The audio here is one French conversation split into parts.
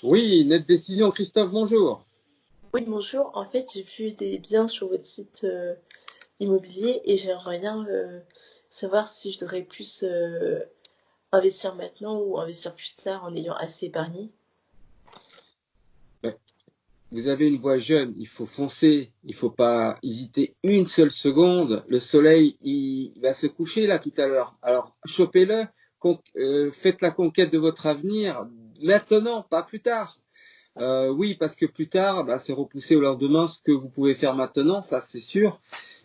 Oui, Net Décision, Christophe, bonjour. Oui, bonjour. En fait, j'ai vu des biens sur votre site immobilier et j'aimerais bien savoir si je devrais plus investir maintenant ou investir plus tard en ayant assez épargné. Ouais, vous avez une voix jeune, il faut foncer, il faut pas hésiter une seule seconde. Le soleil, il va se coucher là tout à l'heure. Alors, chopez-le, faites la conquête de votre avenir maintenant, pas plus tard. Oui, parce que plus tard, bah, c'est repousser au lendemain ce que vous pouvez faire maintenant, ça c'est sûr.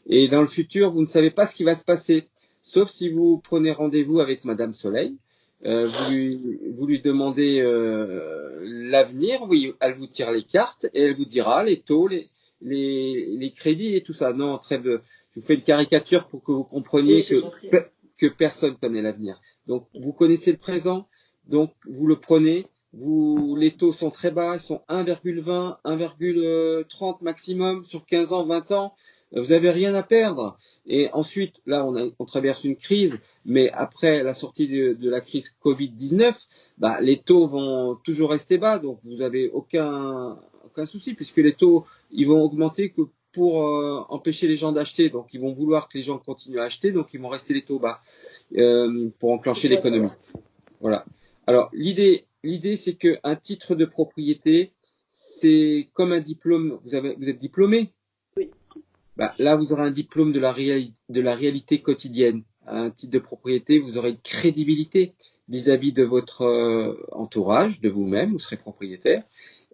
Et dans le futur, vous ne savez pas ce qui va se passer. Sauf si vous prenez rendez-vous avec Madame Soleil, vous lui demandez l'avenir, oui, elle vous tire les cartes et elle vous dira les taux, les crédits et tout ça. Non, trêve de, je vous fais une caricature pour que vous Oui, compreniez j'ai compris. Ouais. que personne connaît l'avenir. Donc, vous connaissez le présent, donc vous le prenez. Les taux sont très bas, ils sont 1,20, 1,30 maximum sur 15 ans, 20 ans. Vous n'avez rien à perdre. Et ensuite, là, on traverse une crise, mais après la sortie de la crise Covid-19, bah, les taux vont toujours rester bas, donc vous n'avez aucun souci, puisque les taux, ils vont augmenter que pour empêcher les gens d'acheter. Donc, ils vont vouloir que les gens continuent à acheter, donc ils vont rester les taux bas pour C'est enclencher bon à l'économie. savoir. Voilà. Alors, l'idée, c'est qu'un titre de propriété, c'est comme un diplôme. Vous êtes diplômé. Oui, Bah, là, vous aurez un diplôme de la réalité quotidienne. Un titre de propriété, vous aurez une crédibilité vis-à-vis de votre entourage, de vous-même, vous serez propriétaire,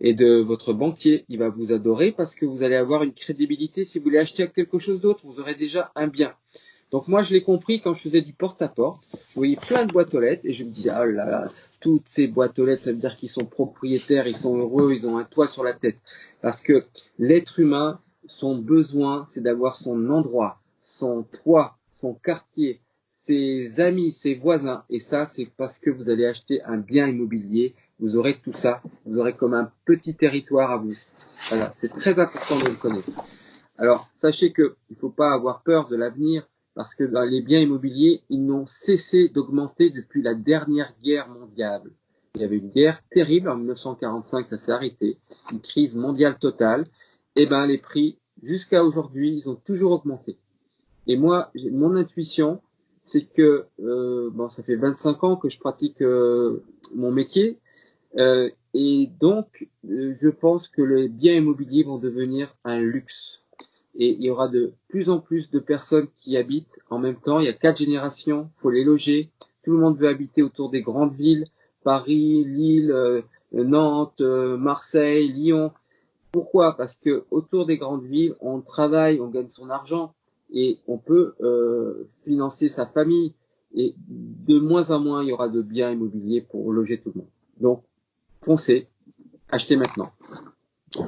et de votre banquier. Il va vous adorer parce que vous allez avoir une crédibilité. Si vous voulez acheter quelque chose d'autre, vous aurez déjà un bien. Donc moi, je l'ai compris quand je faisais du porte-à-porte. Je voyais plein de boîtes aux lettres et je me disais, oh là là, toutes ces boîtes aux lettres, ça veut dire qu'ils sont propriétaires, ils sont heureux, ils ont un toit sur la tête. Parce que l'être humain, son besoin, c'est d'avoir son endroit, son toit, son quartier, ses amis, ses voisins. Et ça, c'est parce que vous allez acheter un bien immobilier. Vous aurez tout ça. Vous aurez comme un petit territoire à vous. Voilà, c'est très important de le connaître. Alors, sachez qu'il ne faut pas avoir peur de l'avenir parce que dans les biens immobiliers, ils n'ont cessé d'augmenter depuis la dernière guerre mondiale. Il y avait une guerre terrible en 1945, ça s'est arrêté, une crise mondiale totale. Et ben les prix, jusqu'à aujourd'hui, ils ont toujours augmenté. Et moi, mon intuition, c'est que bon, ça fait 25 ans que je pratique mon métier, et donc je pense que les biens immobiliers vont devenir un luxe et il y aura de plus en plus de personnes qui y habitent en même temps. Il y a 4 générations, il faut les loger. Tout le monde veut habiter autour des grandes villes, Paris, Lille, Nantes, Marseille, Lyon. Pourquoi? Parce que autour des grandes villes, on travaille, on gagne son argent et on peut financer sa famille. Et de moins en moins, il y aura de biens immobiliers pour loger tout le monde. Donc, foncez, achetez maintenant.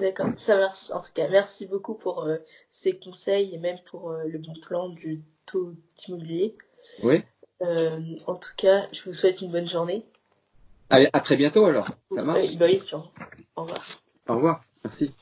d'accord. Ça marche. En tout cas, merci beaucoup pour ces conseils et même pour le bon plan du taux immobilier. Oui. En tout cas, je vous souhaite une bonne journée. Allez, à très bientôt alors. Ça Oui, marche. bah oui, sûrement. Au revoir. Au revoir. Merci.